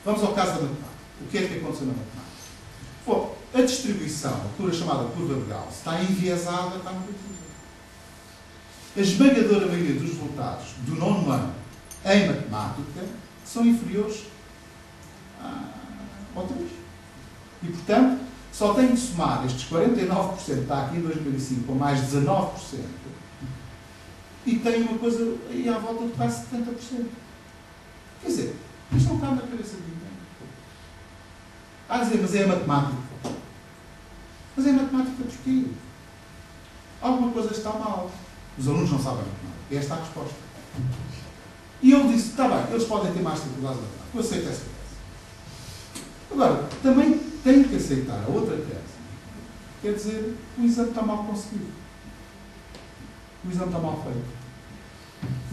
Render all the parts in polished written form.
Vamos ao caso da matemática. O que é que aconteceu na matemática? Bom, a distribuição, a chamada curva de Gauss, está enviesada para a negativa. A esmagadora maioria dos resultados do 9º ano em matemática são inferiores ao 3. E, portanto, só tenho de somar estes 49% que está aqui em 2005 com mais 19% e tenho uma coisa aí à volta de quase 70%. Quer dizer, isto não cabe na cabeça de ninguém. Dizer, mas é a matemática. Mas é a matemática porquê? Alguma coisa está mal. Os alunos não sabem matemática. Esta é a resposta. E ele disse, está bem, eles podem ter mais dificuldades na matemática. Eu aceito essa tese. Agora, também tenho que aceitar a outra tese. Quer dizer, o exame está mal conseguido. O exame está mal feito.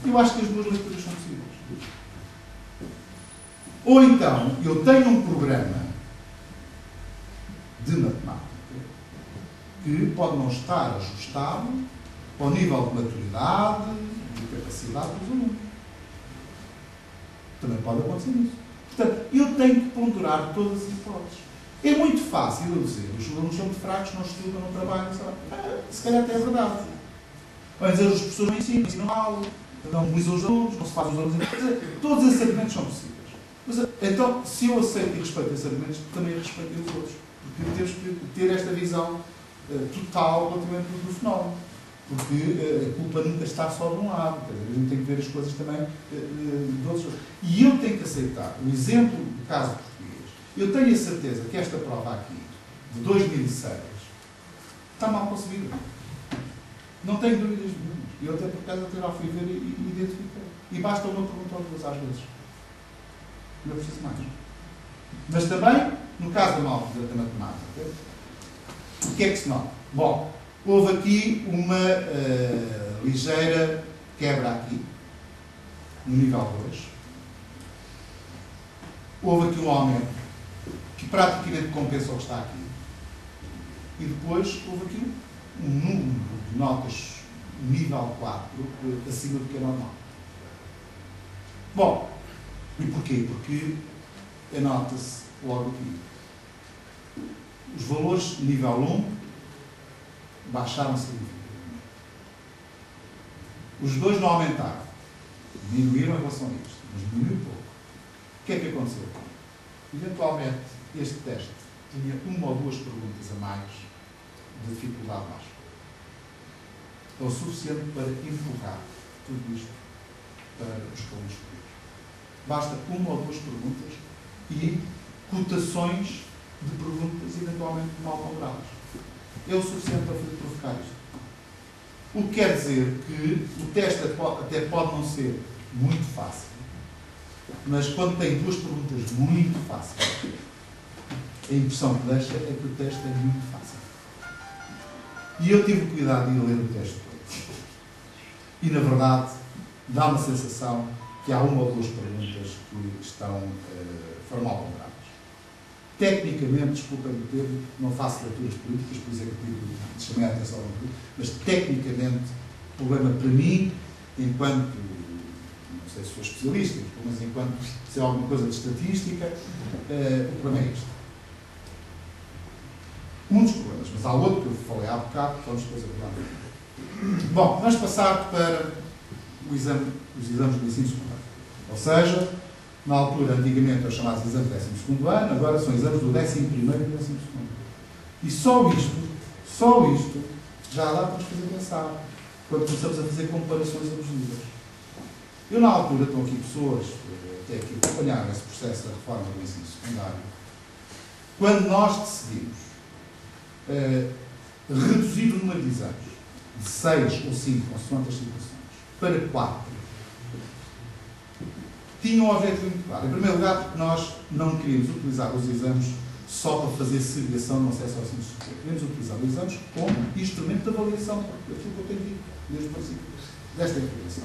Eu acho que as duas leituras são possíveis. Ou então, eu tenho um programa de matemática que pode não estar ajustado ao nível de maturidade e de capacidade dos alunos. Também pode acontecer isso. Portanto, eu tenho que ponderar todas as hipóteses. É muito fácil eu dizer, os alunos são muito fracos, não estudam, não trabalham, se calhar até é verdade. Vai dizer, as pessoas não ensinam mal, não mobilizam os alunos, não se fazem os alunos. Todos esses argumentos são possíveis. Mas, então, se eu aceito e respeito esses argumentos, também respeito os outros. Porque temos que ter esta visão total relativamente do fenómeno. Porque a culpa nunca está só de um lado. A gente tem que ver as coisas também de outros. E eu tenho que aceitar o exemplo do caso português. Eu tenho a certeza que esta prova aqui, de 2006, está mal concebida. Não tenho dúvidas nenhumas. Eu até por acaso até lá fui ver e identifiquei. E basta uma pergunta ou duas às vezes. Não preciso mais. Mas também, no caso da matemática, o que é que se nota? Bom, houve aqui uma ligeira quebra aqui, no nível 2. Houve aqui um aumento que praticamente compensa o que está aqui. E depois houve aqui um número de notas nível 4 acima do que é normal. Bom, e porquê? Porque anota-se logo aqui. Os valores de nível 1 baixaram significativamente. Os dois não aumentaram. Diminuíram em relação a isto, mas diminuiu pouco. O que é que aconteceu? Eventualmente, este teste tinha uma ou duas perguntas a mais de dificuldade baixa. É o suficiente para empurrar tudo isto para os escalões superiores. Basta uma ou duas perguntas e cotações de perguntas eventualmente mal ponderadas. É o suficiente para provocar isto. O que quer dizer que o teste até pode não ser muito fácil, mas quando tem duas perguntas muito fáceis, a impressão que deixa é que o teste é muito fácil. E eu tive o cuidado de ir ler o teste todo. E, na verdade, dá uma sensação que há uma ou duas perguntas que foram mal ponderadas. Tecnicamente, desculpem o termo, não faço leituras políticas, por isso é que chamei a atenção ao tudo, mas tecnicamente, o problema para mim, enquanto, não sei se sou especialista, mas enquanto sei alguma coisa de estatística, o problema é este. Um dos problemas, mas há outro que eu falei há bocado, que vamos depois abordar. Bom, vamos passar para os exames do ensino secundário. Ou seja, na altura, antigamente, eram chamados exames do 12º ano, agora são exames do 11º e do 12º. E só isto, já dá para nos fazer pensar, quando começamos a fazer comparações entre os níveis. Eu, na altura, estão aqui pessoas, até aqui, que acompanharam esse processo da reforma do ensino secundário, quando nós decidimos reduzir o número de exames de 6 ou 5, consoante as situações, para 4, tinha um objetivo muito claro. Em primeiro lugar, porque nós não queríamos utilizar os exames só para fazer segregação no acesso ao ensino superior. Queríamos utilizar os exames como instrumento de avaliação, porque aquilo que eu tenho dito desde o princípio desta informação.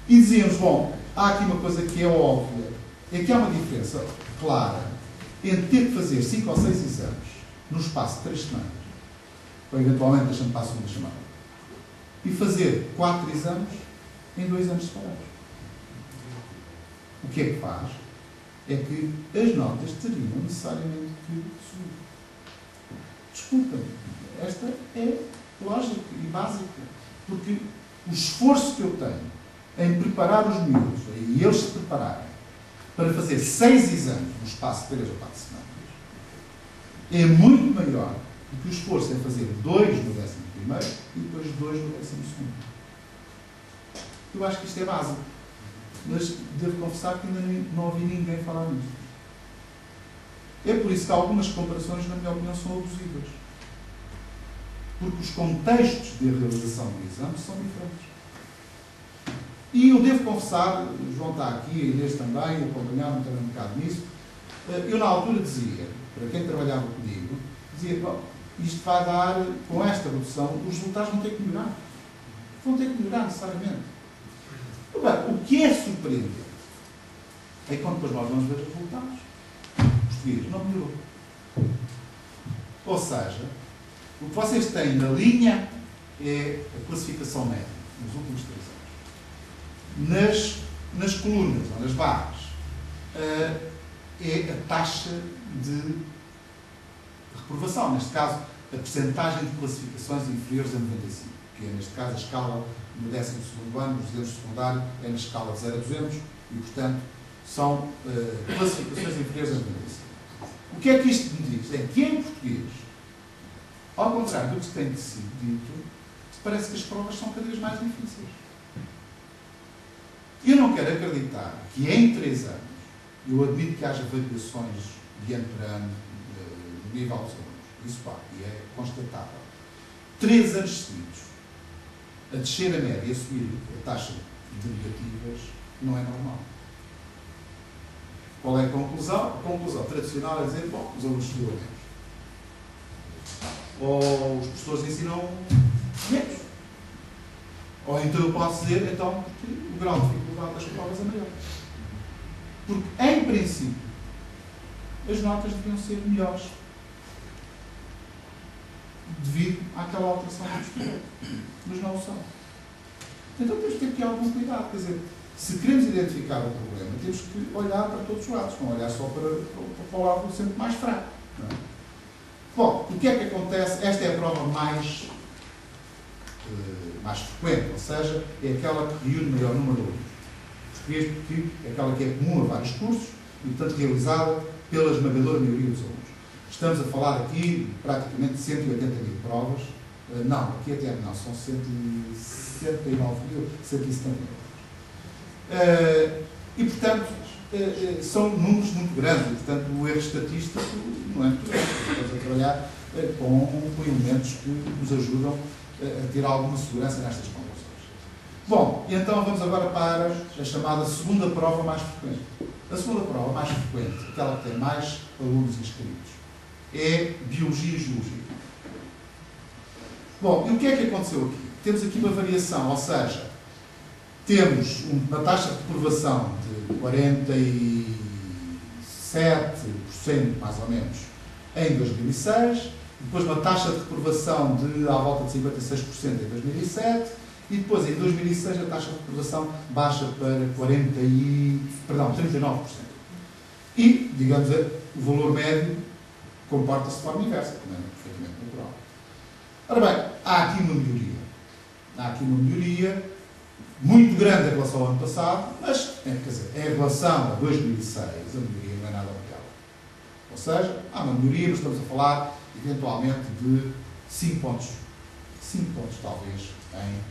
E dizíamos, bom, há aqui uma coisa que é óbvia, é que há uma diferença clara entre ter que fazer 5 ou 6 exames no espaço de 3 semanas, ou eventualmente deixando para a segunda chamada, e fazer 4 exames em 2 anos separados. O que é que faz? é que as notas teriam necessariamente que subir. Desculpem, esta é lógica e básica, porque o esforço que eu tenho em preparar os miúdos, e eles se prepararem, para fazer 6 exames no espaço de 3 ou 4 semanas, é muito maior do que o esforço em fazer 2 no 11º e depois 2 no 12º. Eu acho que isto é básico, mas devo confessar que ainda não ouvi ninguém falar nisto. É por isso que algumas comparações, na minha opinião, são abusivas. Porque os contextos de realização do exame são diferentes. E eu devo confessar, o João está aqui, a Inês também, acompanharam-me também um bocado nisso, eu na altura dizia, para quem trabalhava comigo, dizia, bom, isto vai dar, com esta redução, os resultados vão ter que melhorar. Vão ter que melhorar necessariamente. Bem, o que é surpreendente é que quando depois nós vamos ver os resultados, os portugueses não melhorou. Ou seja, o que vocês têm na linha é a classificação média nos últimos 3 anos. Nas colunas, ou nas barras, é a taxa de reprovação. Neste caso, a percentagem de classificações inferiores a 95, que é, neste caso, a escala no 12º ano, nos dedos secundários, é na escala de 0 a 200, e, portanto, são classificações inferiores a 95. O que é que isto me diz? É que, em português, ao contrário do que tem sido dito, parece que as provas são cada vez mais difíceis. Eu não quero acreditar que em 3 anos, eu admito que haja variações de ano para ano no nível dos alunos, isso pá, e é constatável. 3 anos seguidos, a descer a média e a subir a taxa de negativas, não é normal. Qual é a conclusão? A conclusão tradicional é dizer, bom, os alunos estudam menos. Ou os professores ensinam menos. Ou então eu posso dizer, então, que o grau de dificuldade das provas é maior. Porque, em princípio, as notas deviam ser melhores devido àquela alteração do estudante. Mas não o são. Então temos que ter aqui algum cuidado. Quer dizer, se queremos identificar o problema, temos que olhar para todos os lados, não olhar só para o lado sempre mais fraco. Não é? Bom, o que é que acontece? Esta é a prova mais frequente, ou seja, é aquela que reúne maior número de alunos. Português, porque é aquela que é comum a vários cursos e, portanto, realizada pela esmagadora maioria dos alunos. Estamos a falar aqui de praticamente 180 mil provas. Não, aqui até não, são 170 mil. E, portanto, são números muito grandes, e, portanto, o erro estatístico não é muito grande. Estamos a trabalhar com elementos que nos ajudam a ter alguma segurança nestas conclusões. Bom, e então vamos agora para a chamada segunda prova mais frequente. A segunda prova mais frequente, aquela que tem mais alunos inscritos, é Biologia e Geologia. Bom, e o que é que aconteceu aqui? Temos aqui uma variação, ou seja, temos uma taxa de reprovação de 47%, mais ou menos, em 2006, depois uma taxa de reprovação de à volta de 56% em 2007, e depois, em 2006, a taxa de reprovação baixa para 39%. E, digamos, o valor médio comporta-se de forma inversa, como é perfeitamente natural. Ora bem, há aqui uma melhoria. Há aqui uma melhoria muito grande em relação ao ano passado, mas, quer dizer, em relação a 2006, a melhoria não é nada real. Ou seja, há uma melhoria, mas estamos a falar, eventualmente, de 5 pontos. 5 pontos, talvez, em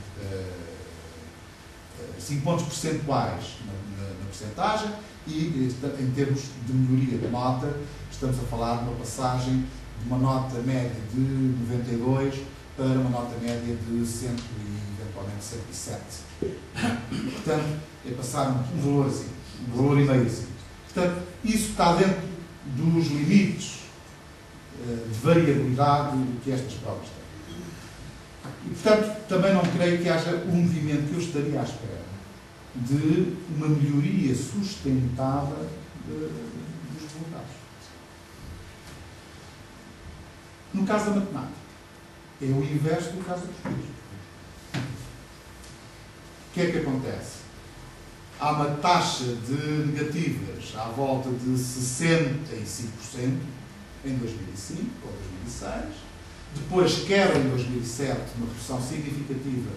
5 pontos percentuais na percentagem e, em termos de melhoria de nota, estamos a falar de uma passagem de uma nota média de 92 para uma nota média de 100 e, eventualmente, 107. Portanto, é passar um valor assim, um valor e meio assim. Portanto, isso está dentro dos limites de variabilidade que estas provas têm. E, portanto, também não creio que haja um movimento que eu estaria à espera de uma melhoria sustentada dos resultados. No caso da matemática, é o inverso do caso do português. O que é que acontece? há uma taxa de negativas à volta de 65% em 2005 ou 2006. Depois quebra em 2007 uma redução significativa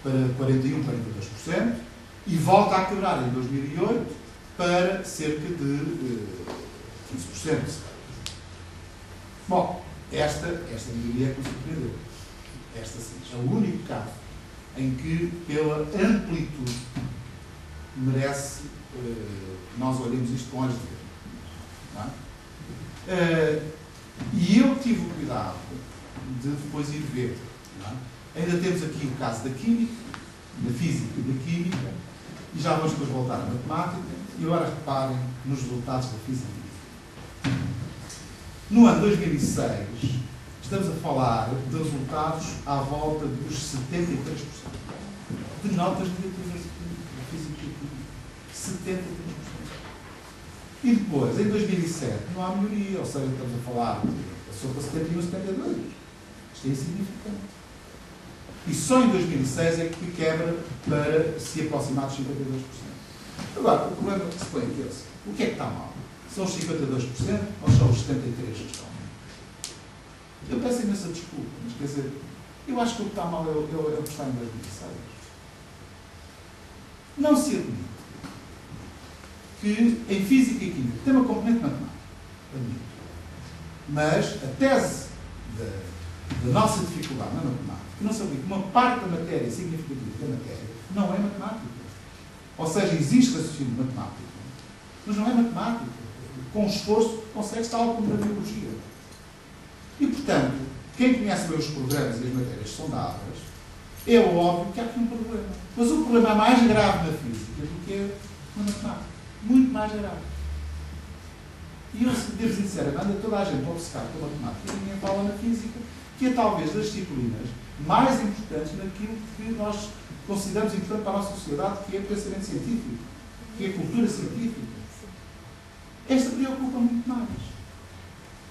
para 41, 42% e volta a quebrar em 2008 para cerca de 15%. Bom, esta melhoria é que nos surpreendeu. Esta sim, é o único caso em que, pela amplitude, merece que nós olhemos isto com olhos de ver. Não é? E eu tive o cuidado de depois ir ver. Não é? Ainda temos aqui o caso da química, da física e da química, e já vamos depois voltar à matemática, e agora reparem nos resultados da física e da química. No ano 2006, estamos a falar de resultados à volta dos 73% de notas negativas da física e química. 73%. E depois, em 2007, não há melhoria, ou seja, estamos a falar de passou para 71 a 72. Isto é insignificante. E só em 2006 é que quebra para se aproximar dos 52%. Agora, o problema que se põe aqui é esse. O que é que está mal? São os 52% ou são os 73% que estão mal? Eu peço imensa desculpa, mas quer dizer, eu acho que o que está mal é o que está em 2006. Não se admite que em física e química tem uma componente matemática, admito. Mas a tese da nossa dificuldade na matemática, que não se aplica uma parte da matéria significativa da matéria, não é matemática. Ou seja, existe raciocínio matemático, mas não é matemática. Com esforço, consegue-se tal como na biologia. E, portanto, quem conhece bem os programas e as matérias que são dadas, é óbvio que há aqui um problema. Mas o problema é mais grave na física do que na matemática. Muito mais grave. E eu devo sinceramente, anda toda a gente obcecada pela matemática e ninguém fala na física, que é talvez das disciplinas mais importantes naquilo que nós consideramos importante para a nossa sociedade, que é o pensamento científico, que é a cultura científica. Esta preocupa muito mais.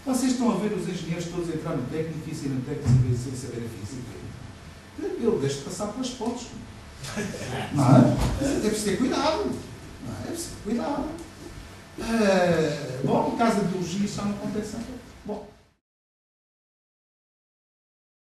Vocês estão a ver os engenheiros todos entrar no técnico e sair no técnico sem saber a física. Eu deixo de passar pelas pontes. Não é? É preciso ter cuidado. Não é? É preciso ter cuidado. Bom, no caso da biologia, isso já não acontece. Bom,